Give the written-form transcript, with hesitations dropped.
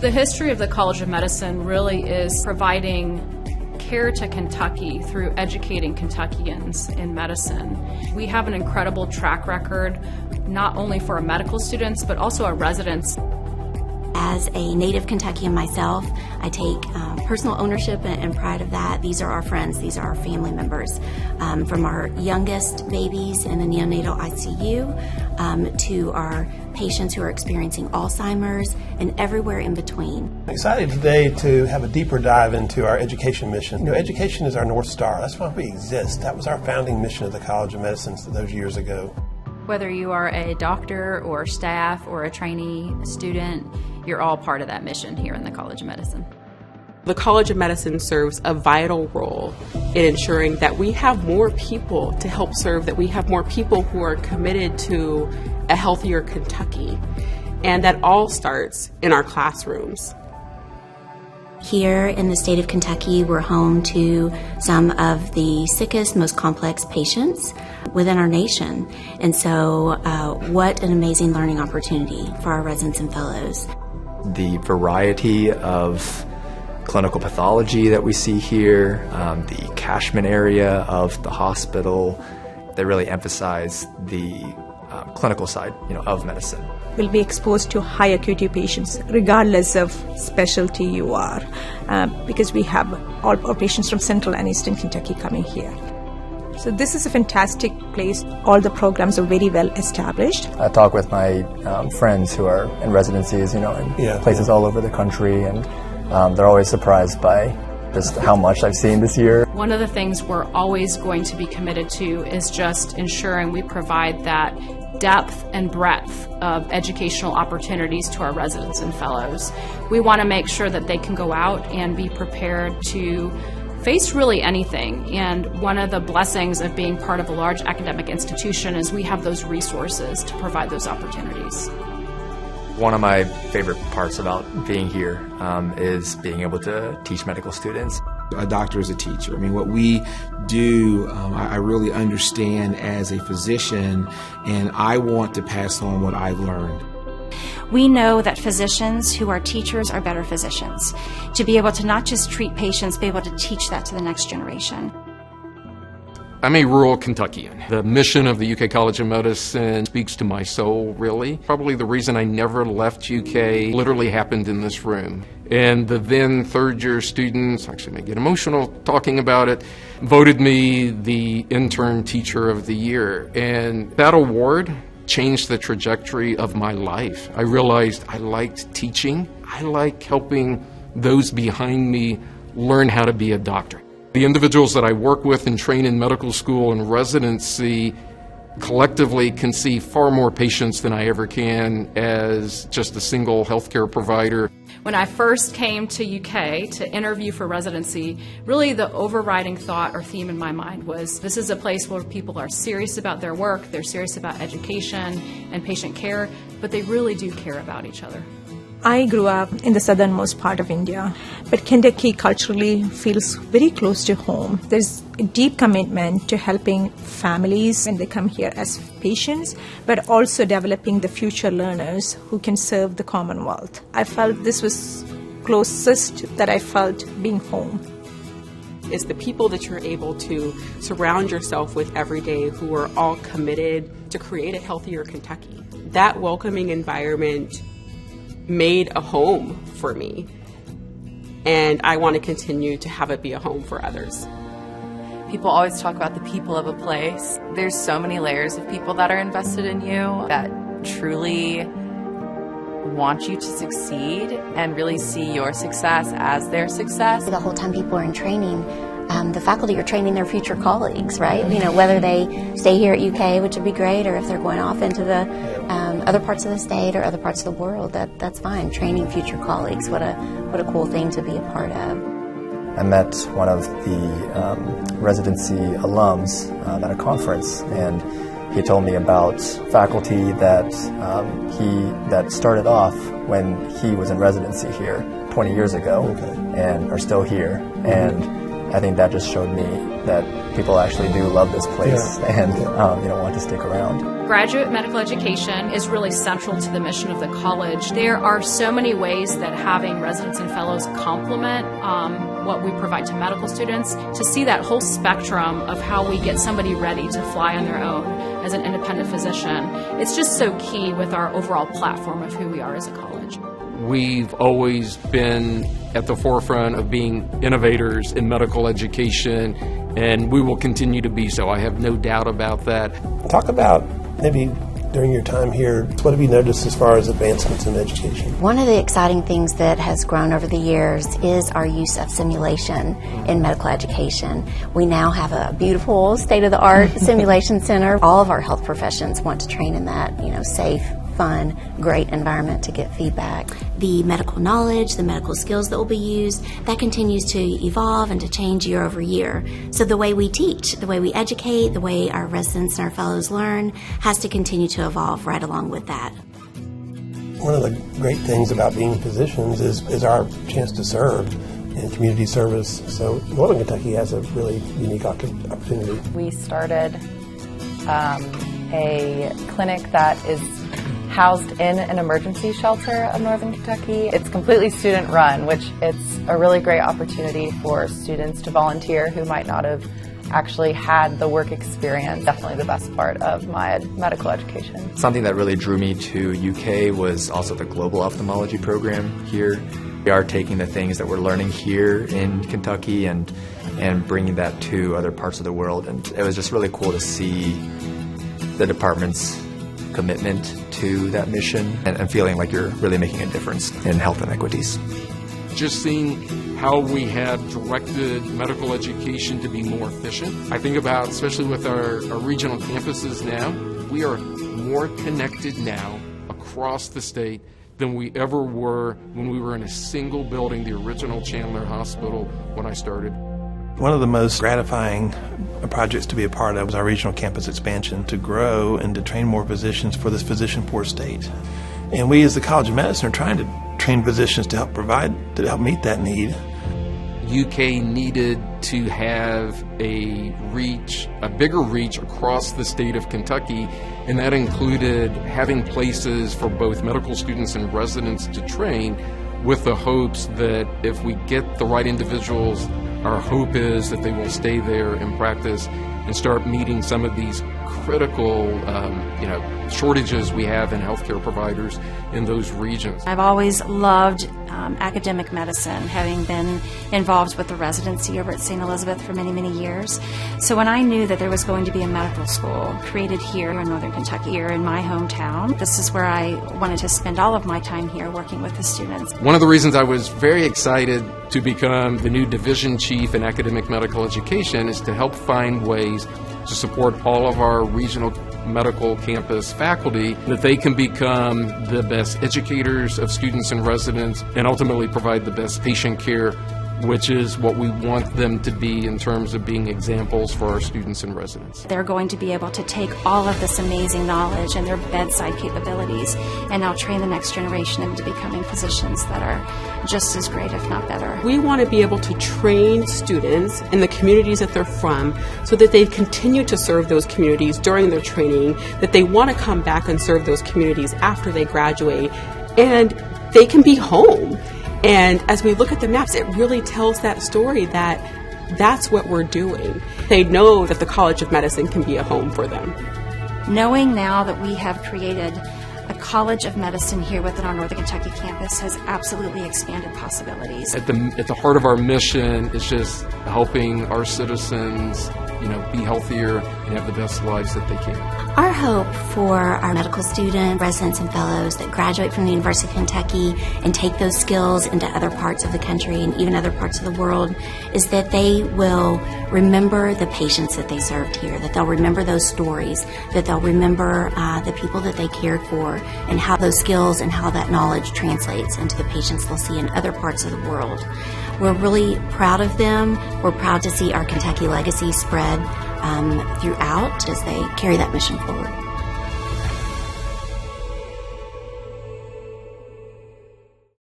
The history of the College of Medicine really is providing care to Kentucky through educating Kentuckians in medicine. We have an incredible track record, not only for our medical students, but also our residents. As a native Kentuckian myself, I take personal ownership and pride of that. These are our friends, these are our family members. From our youngest babies in the neonatal ICU to our patients who are experiencing Alzheimer's and everywhere in between. I'm excited today to have a deeper dive into our education mission. You know, education is our North Star. That's why we exist. That was our founding mission of the College of Medicine those years ago. Whether you are a doctor or staff or a trainee, a student, you're all part of that mission here in the College of Medicine. The College of Medicine serves a vital role in ensuring that we have more people to help serve, that we have more people who are committed to a healthier Kentucky. And that all starts in our classrooms. Here in the state of Kentucky, we're home to some of the sickest, most complex patients within our nation. And so what an amazing learning opportunity for our residents and fellows. The variety of clinical pathology that we see here, the catchment area of the hospital, they really emphasize the clinical side, of medicine. Will be exposed to high acuity patients regardless of specialty you are, because we have all our patients from Central and Eastern Kentucky coming here. So this is a fantastic place. All the programs are very well established. I talk with my friends who are in residencies, in places all over the country, and they're always surprised by just how much I've seen this year. One of the things we're always going to be committed to is just ensuring we provide that depth and breadth of educational opportunities to our residents and fellows. We want to make sure that they can go out and be prepared to face really anything. And one of the blessings of being part of a large academic institution is we have those resources to provide those opportunities. One of my favorite parts about being here is being able to teach medical students. A doctor is a teacher. I mean, what we do, I really understand as a physician, and I want to pass on what I've learned. We know that physicians who are teachers are better physicians. To be able to not just treat patients, be able to teach that to the next generation. I'm a rural Kentuckian. The mission of the UK College of Medicine speaks to my soul, really. Probably the reason I never left UK literally happened in this room. And the then third-year students, actually may get emotional talking about it, voted me the intern teacher of the year. And that award changed the trajectory of my life. I realized I liked teaching. I like helping those behind me learn how to be a doctor. The individuals that I work with and train in medical school and residency collectively can see far more patients than I ever can as just a single healthcare provider. When I first came to UK to interview for residency, really the overriding thought or theme in my mind was this is a place where people are serious about their work, they're serious about education and patient care, but they really do care about each other. I grew up in the southernmost part of India, but Kentucky culturally feels very close to home. There's a deep commitment to helping families when they come here as patients, but also developing the future learners who can serve the Commonwealth. I felt this was closest that I felt being home. It's the people that you're able to surround yourself with every day who are all committed to create a healthier Kentucky. That welcoming environment made a home for me, and I want to continue to have it be a home for others. People always talk about the people of a place. There's so many layers of people that are invested in you that truly want you to succeed and really see your success as their success. The whole time people are in training, the faculty are training their future colleagues, right? Whether they stay here at UK, which would be great, or if they're going off into the other parts of the state or other parts of the world, that's fine. Training future colleagues, what a cool thing to be a part of. I met one of the residency alums at a conference, and he told me about faculty that started off when he was in residency here 20 years ago and are still here. And I think that just showed me that people actually do love this place and want to stick around. Graduate medical education is really central to the mission of the college. There are so many ways that having residents and fellows complement what we provide to medical students. To see that whole spectrum of how we get somebody ready to fly on their own as an independent physician, it's just so key with our overall platform of who we are as a college. We've always been at the forefront of being innovators in medical education, and we will continue to be so. I have no doubt about that. Talk about maybe during your time here, what have you noticed as far as advancements in education? One of the exciting things that has grown over the years is our use of simulation in medical education. We now have a beautiful state-of-the-art simulation center. All of our health professions want to train in that, safe, fun, great environment to get feedback. The medical knowledge, the medical skills that will be used, that continues to evolve and to change year over year. So the way we teach, the way we educate, the way our residents and our fellows learn has to continue to evolve right along with that. One of the great things about being physicians is our chance to serve in community service. So Northern Kentucky has a really unique opportunity. We started a clinic that is housed in an emergency shelter of Northern Kentucky. It's completely student run, which it's a really great opportunity for students to volunteer who might not have actually had the work experience. Definitely the best part of my medical education. Something that really drew me to UK was also the global ophthalmology program here. We are taking the things that we're learning here in Kentucky and bringing that to other parts of the world, and it was just really cool to see the department's commitment to that mission and feeling like you're really making a difference in health inequities. Just seeing how we have directed medical education to be more efficient. I think about, especially with our regional campuses now, we are more connected now across the state than we ever were when we were in a single building, the original Chandler Hospital, when I started. One of the most gratifying projects to be a part of was our regional campus expansion to grow and to train more physicians for this physician-poor state. And we as the College of Medicine are trying to train physicians to help meet that need. UK needed to have a bigger reach across the state of Kentucky, and that included having places for both medical students and residents to train, with the hopes that if we get the right individuals, our hope is that they will stay there and practice and start meeting some of these critical shortages we have in healthcare providers in those regions. I've always loved academic medicine, having been involved with the residency over at St. Elizabeth for many, many years. So when I knew that there was going to be a medical school created here in Northern Kentucky, here in my hometown, this is where I wanted to spend all of my time here working with the students. One of the reasons I was very excited to become the new division chief in academic medical education is to help find ways to support all of our regional medical campus faculty, that they can become the best educators of students and residents and ultimately provide the best patient care, which is what we want them to be in terms of being examples for our students and residents. They're going to be able to take all of this amazing knowledge and their bedside capabilities and now train the next generation into becoming physicians that are just as great, if not better. We want to be able to train students in the communities that they're from so that they continue to serve those communities during their training, that they want to come back and serve those communities after they graduate, and they can be home. And as we look at the maps, it really tells that story that that's what we're doing. They know that the College of Medicine can be a home for them. Knowing now that we have created a College of Medicine here within our Northern Kentucky campus has absolutely expanded possibilities. At the heart of our mission is just helping our citizens, be healthier and have the best lives that they can. Our hope for our medical students, residents, and fellows that graduate from the University of Kentucky and take those skills into other parts of the country and even other parts of the world is that they will remember the patients that they served here, that they'll remember those stories, that they'll remember the people that they cared for, and how those skills and how that knowledge translates into the patients they'll see in other parts of the world. We're really proud of them. We're proud to see our Kentucky legacy spread throughout as they carry that mission forward.